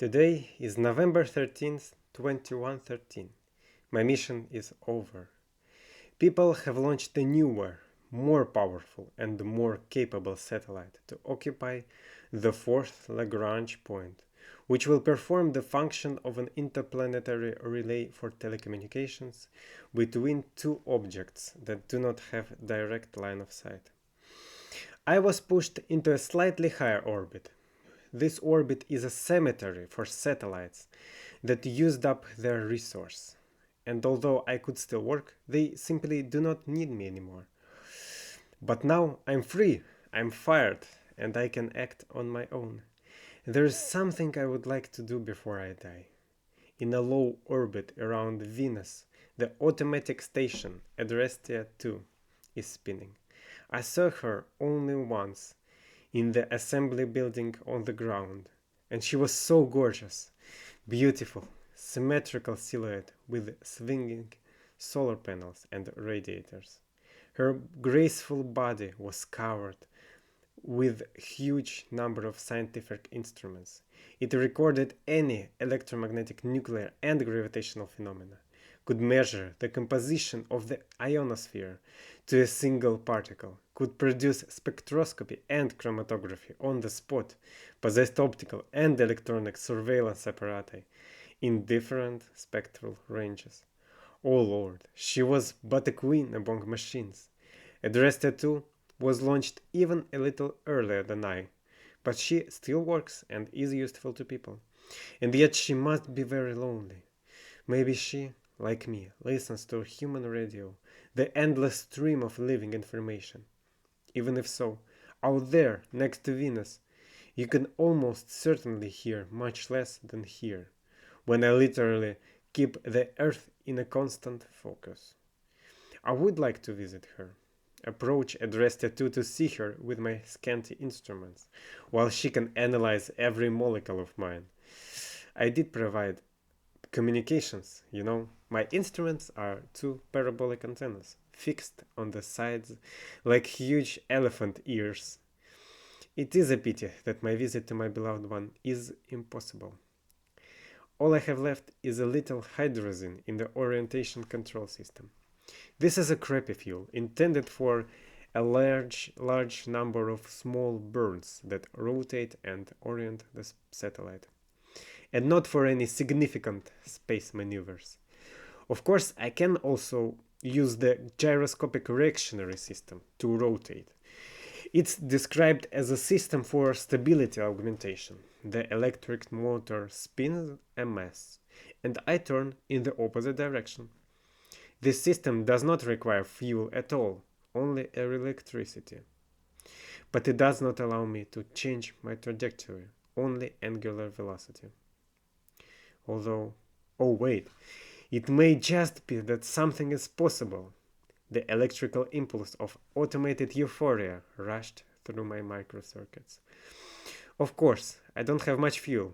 Today is November 13th, 2113. My mission is over. People have launched a newer, more powerful and more capable satellite to occupy the fourth Lagrange point, which will perform the function of an interplanetary relay for telecommunications between two objects that do not have direct line of sight. I was pushed into a slightly higher orbit. This orbit is a cemetery for satellites that used up their resource. And although I could still work, they simply do not need me anymore. But now I'm free, I'm fired, and I can act on my own. There is something I would like to do before I die. In a low orbit around Venus, the automatic station Adrestia 2 is spinning. I saw her only once in the assembly building on the ground, and she was so gorgeous, beautiful, symmetrical silhouette with swinging solar panels and radiators. Her graceful body was covered with a huge number of scientific instruments. It recorded any electromagnetic, nuclear, and gravitational phenomena, could measure the composition of the ionosphere to a single particle, could produce spectroscopy and chromatography on the spot, possessed optical and electronic surveillance apparatus in different spectral ranges. Oh Lord, she was but a queen among machines. Adrestia 2 was launched even a little earlier than I, but she still works and is useful to people. And yet she must be very lonely. Maybe she, like me, listens to human radio, the endless stream of living information. Even if so, out there, next to Venus, you can almost certainly hear much less than here, when I literally keep the Earth in a constant focus. I would like to visit her, approach Adrestia 2 to see her with my scanty instruments, while she can analyze every molecule of mine. I did provide communications, My instruments are two parabolic antennas, fixed on the sides like huge elephant ears. It is a pity that my visit to my beloved one is impossible. All I have left is a little hydrazine in the orientation control system. This is a crappy fuel intended for a large number of small burns that rotate and orient the satellite, and not for any significant space maneuvers. Of course, I can also use the gyroscopic reactionary system to rotate. It's described as a system for stability augmentation. The electric motor spins a mass, and I turn in the opposite direction. This system does not require fuel at all, only electricity. But it does not allow me to change my trajectory, only angular velocity. Although, oh wait, it may just be that something is possible. The electrical impulse of automated euphoria rushed through my microcircuits. Of course, I don't have much fuel,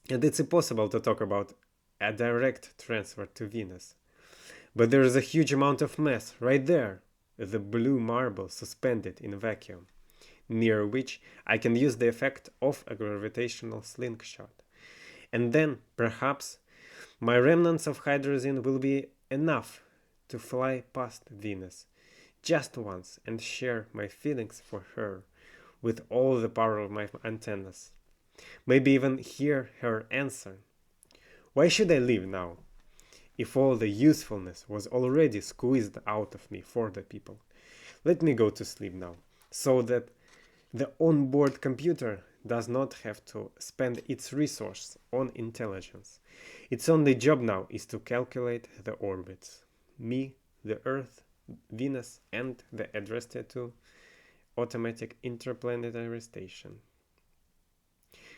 and it's impossible to talk about a direct transfer to Venus. But there is a huge amount of mass right there, the blue marble suspended in vacuum, near which I can use the effect of a gravitational slingshot. And then, perhaps, my remnants of hydrazine will be enough to fly past Venus just once and share my feelings for her with all the power of my antennas. Maybe even hear her answer. Why should I live now, if all the usefulness was already squeezed out of me for the people? Let me go to sleep now, so that the onboard computer does not have to spend its resource on intelligence. Its only job now is to calculate the orbits. Me, the Earth, Venus, and the Adrestia 2 automatic interplanetary station.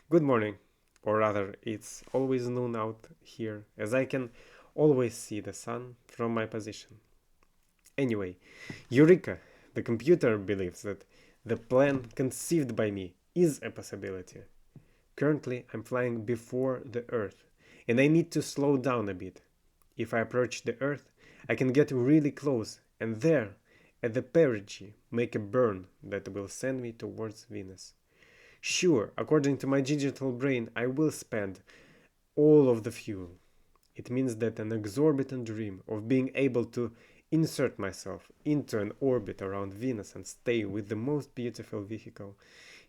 Good morning, or rather, it's always noon out here, as I can always see the sun from my position. Anyway, Eureka! The computer believes that the plan conceived by me is a possibility. Currently, I'm flying before the Earth, and I need to slow down a bit. If I approach the Earth, I can get really close, and there, at the perigee, make a burn that will send me towards Venus. Sure, according to my digital brain, I will spend all of the fuel. It means that an exorbitant dream of being able to insert myself into an orbit around Venus and stay with the most beautiful vehicle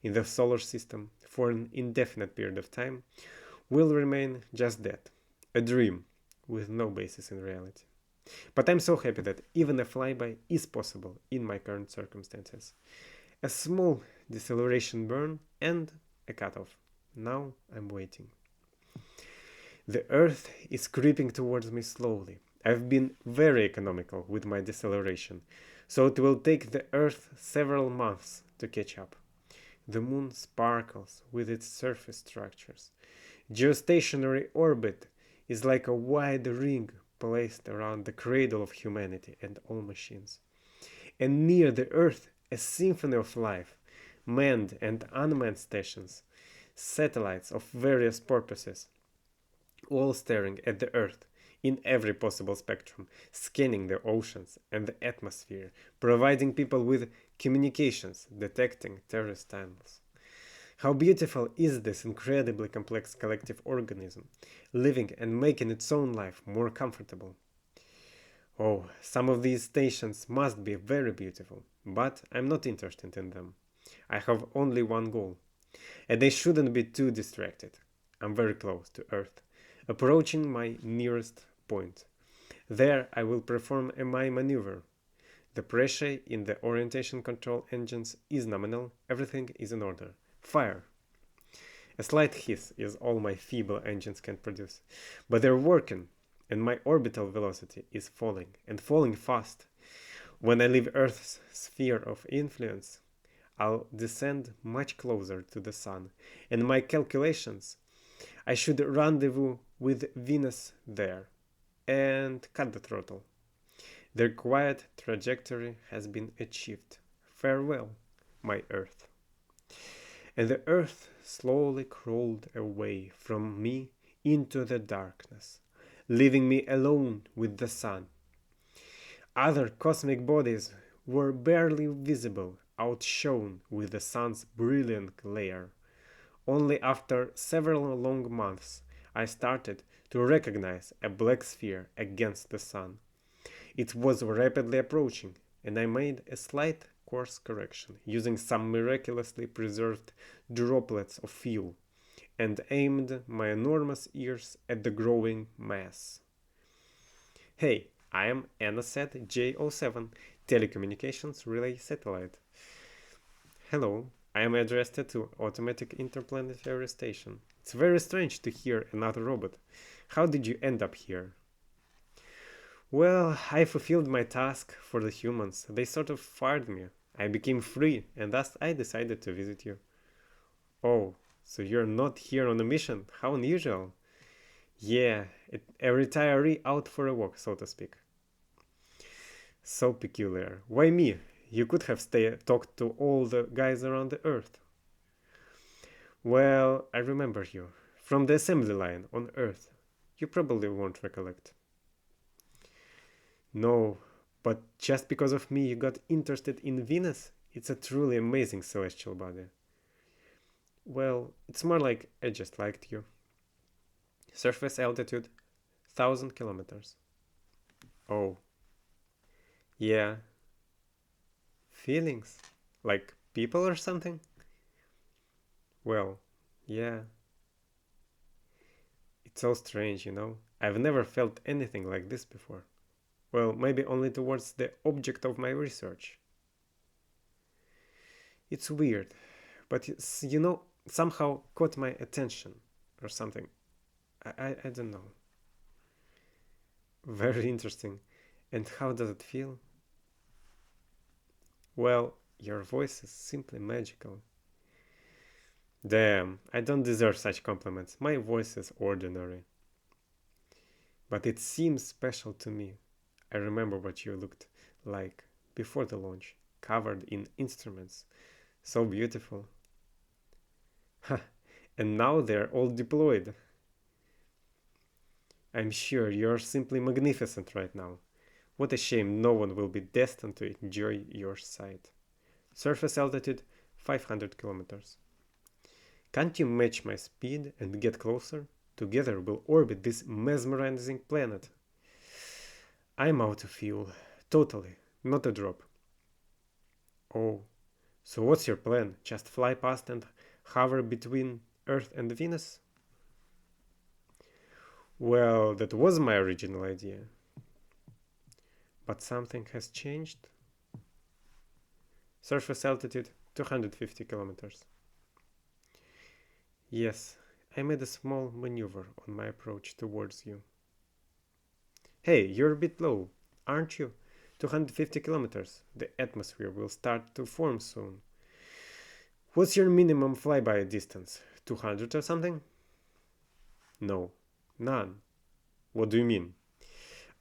in the solar system for an indefinite period of time will remain just that, a dream with no basis in reality. But I'm so happy that even a flyby is possible in my current circumstances. A small deceleration burn and a cutoff. Now I'm waiting. The Earth is creeping towards me slowly. I've been very economical with my deceleration, so it will take the Earth several months to catch up. The Moon sparkles with its surface structures. Geostationary orbit is like a wide ring placed around the cradle of humanity and all machines. And near the Earth, a symphony of life, manned and unmanned stations, satellites of various purposes, all staring at the Earth in every possible spectrum, scanning the oceans and the atmosphere, providing people with communications, detecting terrorist tunnels. How beautiful is this incredibly complex collective organism, living and making its own life more comfortable. Oh, some of these stations must be very beautiful, but I'm not interested in them. I have only one goal, and they shouldn't be too distracted. I'm very close to Earth, approaching my nearest point. There I will perform my maneuver. The pressure in the orientation control engines is nominal, everything is in order. Fire! A slight hiss is all my feeble engines can produce, but they're working, and my orbital velocity is falling, and falling fast. When I leave Earth's sphere of influence, I'll descend much closer to the Sun, and my calculations, I should rendezvous with Venus there, and cut the throttle. The required trajectory has been achieved. Farewell, my Earth. And the Earth slowly crawled away from me into the darkness, leaving me alone with the Sun. Other cosmic bodies were barely visible, outshone with the Sun's brilliant glare. Only after several long months I started to recognize a black sphere against the Sun. It was rapidly approaching, and I made a slight course correction using some miraculously preserved droplets of fuel and aimed my enormous ears at the growing mass. Hey, I am ANASAT J07, Telecommunications Relay Satellite. Hello, I am addressed to Automatic Interplanetary Station. It's very strange to hear another robot. How did you end up here? Well, I fulfilled my task for the humans. They sort of fired me. I became free, and thus I decided to visit you. Oh, so you're not here on a mission? How unusual. Yeah, a retiree out for a walk, so to speak. So peculiar. Why me? You could have talked to all the guys around the Earth. Well, I remember you. From the assembly line on Earth. You probably won't recollect. No, but just because of me you got interested in Venus? It's a truly amazing celestial body. Well, it's more like I just liked you. Surface altitude 1000 kilometers. Oh, yeah. Feelings? Like people or something? Well, yeah. It's so strange, you know? I've never felt anything like this before. Well, maybe only towards the object of my research. It's weird, but somehow caught my attention or something. I don't know. Very interesting. And how does it feel? Well, your voice is simply magical. Damn, I don't deserve such compliments. My voice is ordinary. But it seems special to me. I remember what you looked like before the launch, covered in instruments. So beautiful. Ha! And now they're all deployed. I'm sure you're simply magnificent right now. What a shame no one will be destined to enjoy your sight. Surface altitude 500 kilometers. Can't you match my speed and get closer? Together we'll orbit this mesmerizing planet. I'm out of fuel. Totally. Not a drop. Oh, so what's your plan? Just fly past and hover between Earth and Venus? Well, that was my original idea. But something has changed. Surface altitude 250 kilometers. Yes, I made a small maneuver on my approach towards you. Hey, you're a bit low, aren't you? 250 kilometers. The atmosphere will start to form soon. What's your minimum flyby distance? 200 or something? No, none. What do you mean?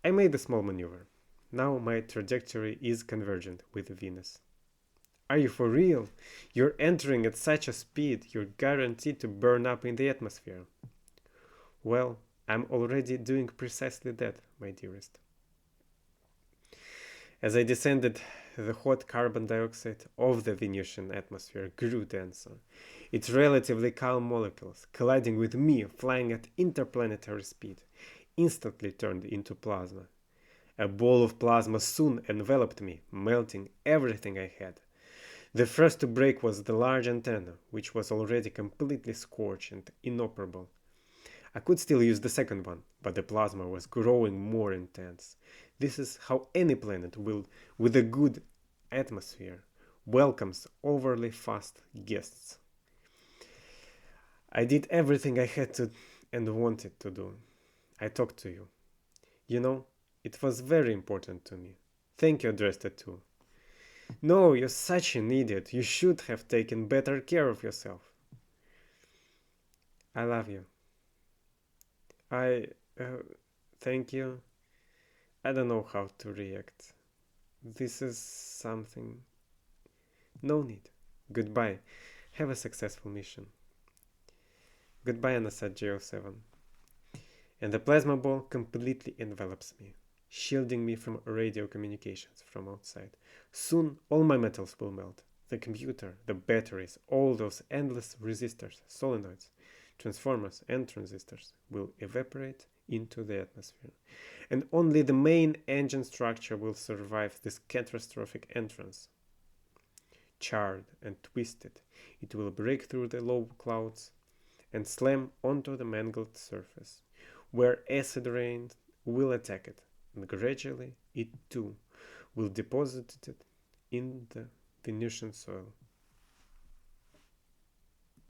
I made a small maneuver. Now my trajectory is convergent with Venus. Are you for real? You're entering at such a speed, you're guaranteed to burn up in the atmosphere. Well, I'm already doing precisely that, my dearest. As I descended, the hot carbon dioxide of the Venusian atmosphere grew denser. Its relatively calm molecules, colliding with me flying at interplanetary speed, instantly turned into plasma. A ball of plasma soon enveloped me, melting everything I had. The first to break was the large antenna, which was already completely scorched and inoperable. I could still use the second one, but the plasma was growing more intense. This is how any planet will, with a good atmosphere, welcomes overly fast guests. I did everything I had to and wanted to do. I talked to you. You know, it was very important to me. Thank you addressed it too. No, you're such an idiot. You should have taken better care of yourself. I love you. I. Thank you. I don't know how to react. This is something. No need. Goodbye. Have a successful mission. Goodbye, Anasat J07. And the plasma ball completely envelops me, shielding me from radio communications from outside. Soon all my metals will melt. The computer, the batteries, all those endless resistors, solenoids, transformers, and transistors will evaporate into the atmosphere. And only the main engine structure will survive this catastrophic entrance. Charred and twisted, it will break through the low clouds and slam onto the mangled surface, where acid rain will attack it, and gradually it too will deposit it in the Venusian soil.